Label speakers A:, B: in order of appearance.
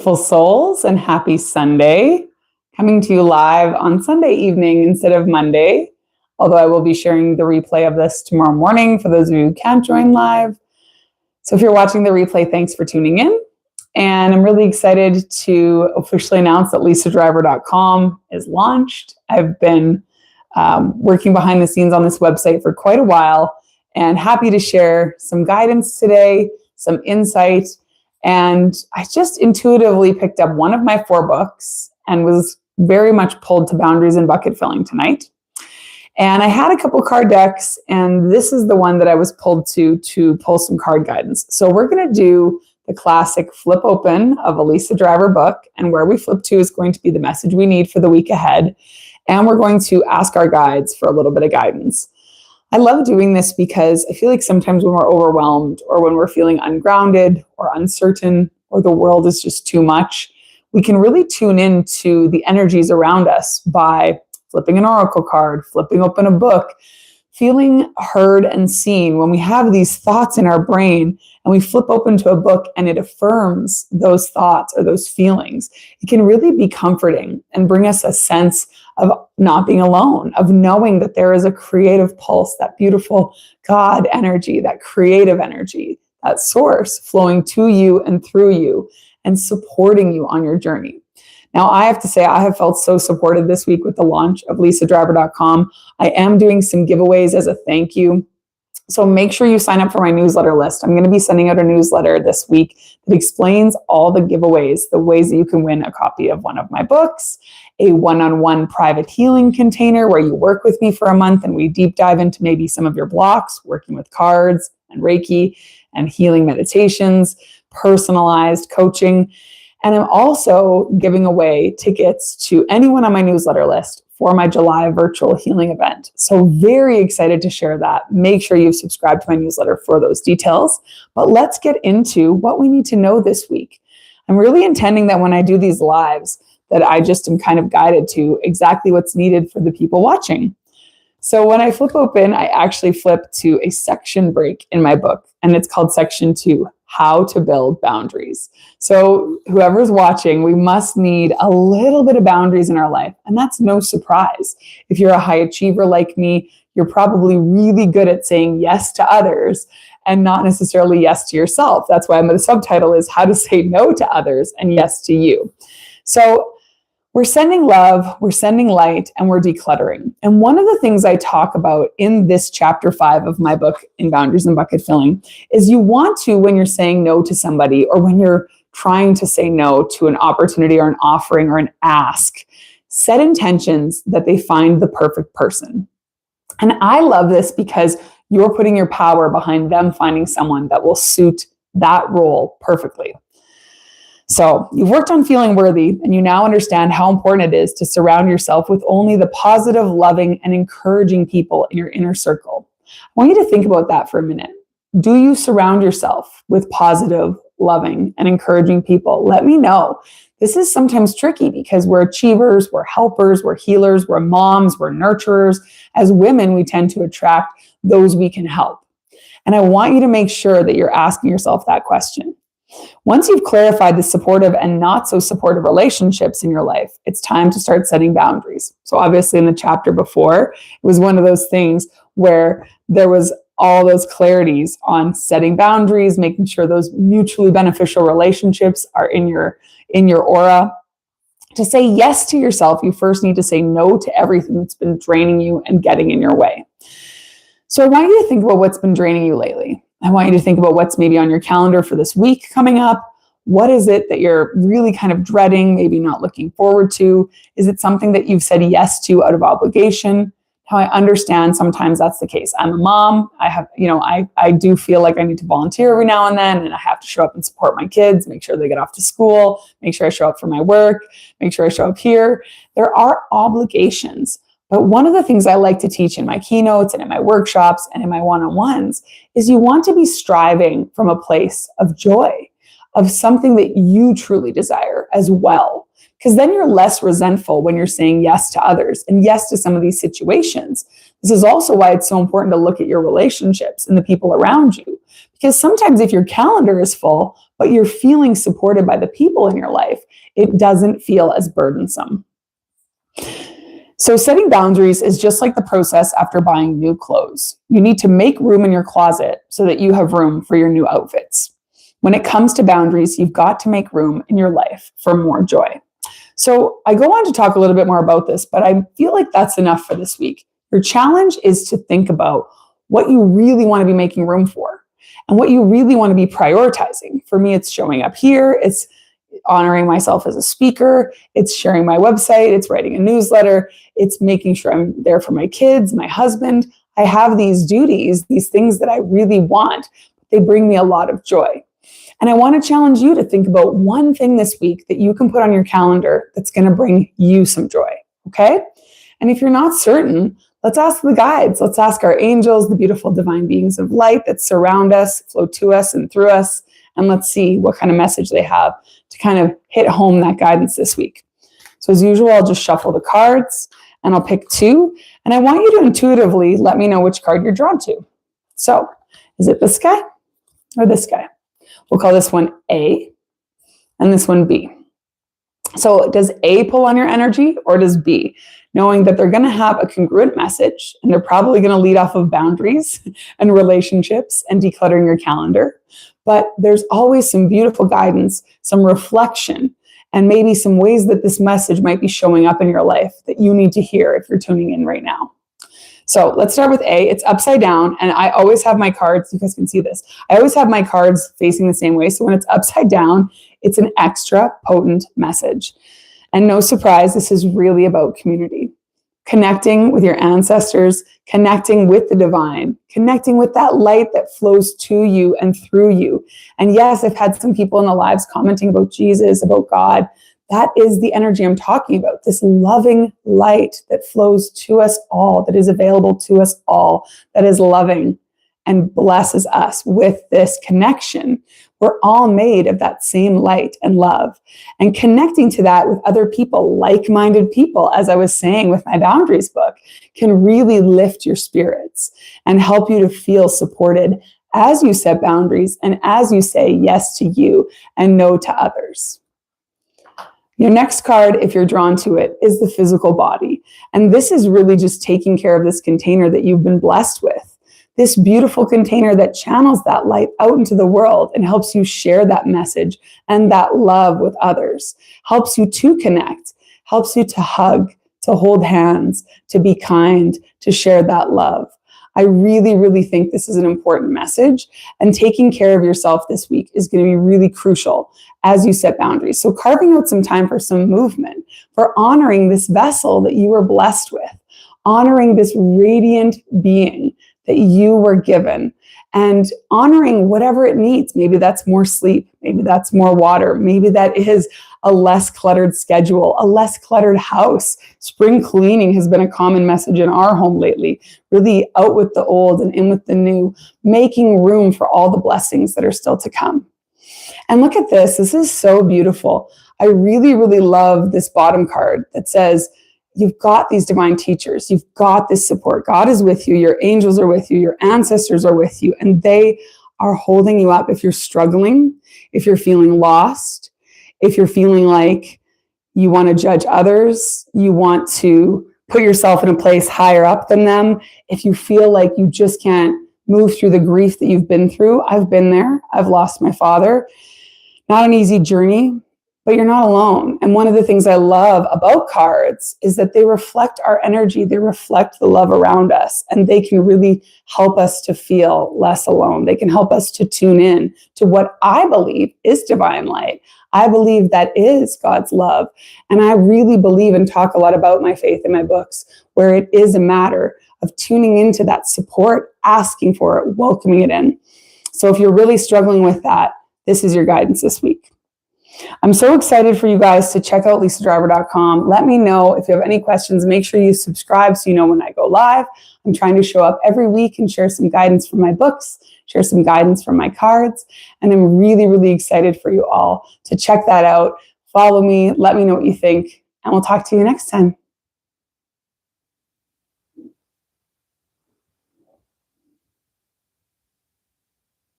A: Full souls, and happy Sunday. Coming to you live on Sunday evening instead of Monday, although I will be sharing the replay of this tomorrow morning for those of you who can't join live. So if you're watching the replay, thanks for tuning in. And I'm really excited to officially announce that lisadriver.com is launched. I've been working behind the scenes on this website for quite a while and happy to share some guidance today, some insight. And I just intuitively picked up one of my 4 books and was very much pulled to boundaries and bucket filling tonight. And I had a couple card decks, and this is the one that I was pulled to pull some card guidance. So we're going to do the classic flip open of a Lisa Driver book, and where we flip to is going to be the message we need for the week ahead. And we're going to ask our guides for a little bit of guidance. I love doing this because I feel like sometimes when we're overwhelmed or when we're feeling ungrounded or uncertain or the world is just too much, we can really tune into the energies around us by flipping an oracle card, flipping open a book, feeling heard and seen. When we have these thoughts in our brain and we flip open to a book and it affirms those thoughts or those feelings, it can really be comforting and bring us a sense of not being alone, of knowing that there is a creative pulse, that beautiful God energy, that creative energy, that source flowing to you and through you and supporting you on your journey. Now, I have to say, I have felt so supported this week with the launch of lisadriver.com. I am doing some giveaways as a thank you. So make sure you sign up for my newsletter list. I'm going to be sending out a newsletter this week that explains all the giveaways, the ways that you can win a copy of one of my books, a one-on-one private healing container where you work with me for a month and we deep dive into maybe some of your blocks, working with cards and Reiki and healing meditations, personalized coaching. And I'm also giving away tickets to anyone on my newsletter list for my July virtual healing event. So very excited to share that. Make sure you've subscribed to my newsletter for those details. But let's get into what we need to know this week. I'm really intending that when I do these lives, that I just am kind of guided to exactly what's needed for the people watching. So when I flip open, I actually flip to a section break in my book, and it's called Section 2, How to Build Boundaries. So whoever's watching, we must need a little bit of boundaries in our life, and that's no surprise. If you're a high achiever like me, you're probably really good at saying yes to others and not necessarily yes to yourself. That's why the subtitle is How to Say No to Others and Yes to You. So we're sending love, we're sending light, and we're decluttering. And one of the things I talk about in this chapter 5 of my book, In Boundaries and Bucket Filling, is you want to, when you're saying no to somebody or when you're trying to say no to an opportunity or an offering or an ask, set intentions that they find the perfect person. And I love this because you're putting your power behind them finding someone that will suit that role perfectly. So you've worked on feeling worthy, and you now understand how important it is to surround yourself with only the positive, loving, and encouraging people in your inner circle. I want you to think about that for a minute. Do you surround yourself with positive, loving, and encouraging people? Let me know. This is sometimes tricky because we're achievers, we're helpers, we're healers, we're moms, we're nurturers. As women, we tend to attract those we can help. And I want you to make sure that you're asking yourself that question. Once you've clarified the supportive and not so supportive relationships in your life, it's time to start setting boundaries. So obviously in the chapter before, it was one of those things where there was all those clarities on setting boundaries, making sure those mutually beneficial relationships are in your aura. To say yes to yourself, you first need to say no to everything that's been draining you and getting in your way. So I want you to think about what's been draining you lately. I want you to think about what's maybe on your calendar for this week coming up. What is it that you're really kind of dreading, maybe not looking forward to? Is it something that you've said yes to out of obligation? Now, I understand sometimes that's the case. I'm a mom. I do feel like I need to volunteer every now and then, and I have to show up and support my kids, make sure they get off to school, make sure I show up for my work, make sure I show up here. There are obligations. But one of the things I like to teach in my keynotes and in my workshops and in my one-on-ones is you want to be striving from a place of joy, of something that you truly desire as well. Because then you're less resentful when you're saying yes to others and yes to some of these situations. This is also why it's so important to look at your relationships and the people around you. Because sometimes if your calendar is full, but you're feeling supported by the people in your life, it doesn't feel as burdensome. So setting boundaries is just like the process after buying new clothes. You need to make room in your closet so that you have room for your new outfits. When it comes to boundaries, you've got to make room in your life for more joy. So I go on to talk a little bit more about this, but I feel like that's enough for this week. Your challenge is to think about what you really want to be making room for and what you really want to be prioritizing. For me, it's showing up here. It's honoring myself as a speaker. It's sharing my website. It's writing a newsletter. It's making sure I'm there for my kids, my husband. I have these duties, these things that I really want. They bring me a lot of joy. And I want to challenge you to think about one thing this week that you can put on your calendar that's going to bring you some joy. Okay? And if you're not certain, let's ask the guides. Let's ask our angels, the beautiful divine beings of light that surround us, flow to us and through us. And let's see what kind of message they have to kind of hit home that guidance this week. So as usual, I'll just shuffle the cards and I'll pick two. And I want you to intuitively let me know which card you're drawn to. So is it this guy or this guy? We'll call this one A and this one B. So does A pull on your energy or does B? Knowing that they're going to have a congruent message and they're probably going to lead off of boundaries and relationships and decluttering your calendar. But there's always some beautiful guidance, some reflection, and maybe some ways that this message might be showing up in your life that you need to hear if you're tuning in right now. So let's start with A. It's upside down, and I always have my cards, you guys can see this. I always have my cards facing the same way. So when it's upside down, it's an extra potent message. And no surprise, this is really about community. Connecting with your ancestors, connecting with the divine, connecting with that light that flows to you and through you. And yes, I've had some people in the lives commenting about Jesus, about God. That is the energy I'm talking about, this loving light that flows to us all, that is available to us all, that is loving and blesses us with this connection. We're all made of that same light and love. And connecting to that with other people, like-minded people, as I was saying with my boundaries book, can really lift your spirits and help you to feel supported as you set boundaries and as you say yes to you and no to others. Your next card, if you're drawn to it, is the physical body. And this is really just taking care of this container that you've been blessed with. This beautiful container that channels that light out into the world and helps you share that message and that love with others, helps you to connect, helps you to hug, to hold hands, to be kind, to share that love. I really, really think this is an important message, and taking care of yourself this week is going to be really crucial as you set boundaries. So carving out some time for some movement, for honoring this vessel that you were blessed with, honoring this radiant being that you were given, and honoring whatever it needs. Maybe that's more sleep. Maybe that's more water. Maybe that is a less cluttered schedule, a less cluttered house. Spring cleaning has been a common message in our home lately. Really out with the old and in with the new, making room for all the blessings that are still to come. And look at this. This is so beautiful. I really, really love this bottom card that says, you've got these divine teachers. You've got this support. God is with you. Your angels are with you. Your ancestors are with you. And they are holding you up if you're struggling, if you're feeling lost, if you're feeling like you want to judge others, you want to put yourself in a place higher up than them. If you feel like you just can't move through the grief that you've been through. I've been there. I've lost my father. Not an easy journey. But you're not alone. And one of the things I love about cards is that they reflect our energy. They reflect the love around us. And they can really help us to feel less alone. They can help us to tune in to what I believe is divine light. I believe that is God's love. And I really believe and talk a lot about my faith in my books, where it is a matter of tuning into that support, asking for it, welcoming it in. So if you're really struggling with that, this is your guidance this week. I'm so excited for you guys to check out lisadriver.com. Let me know if you have any questions. Make sure you subscribe so you know when I go live. I'm trying to show up every week and share some guidance from my books, share some guidance from my cards. And I'm really, really excited for you all to check that out. Follow me. Let me know what you think. And we'll talk to you next time.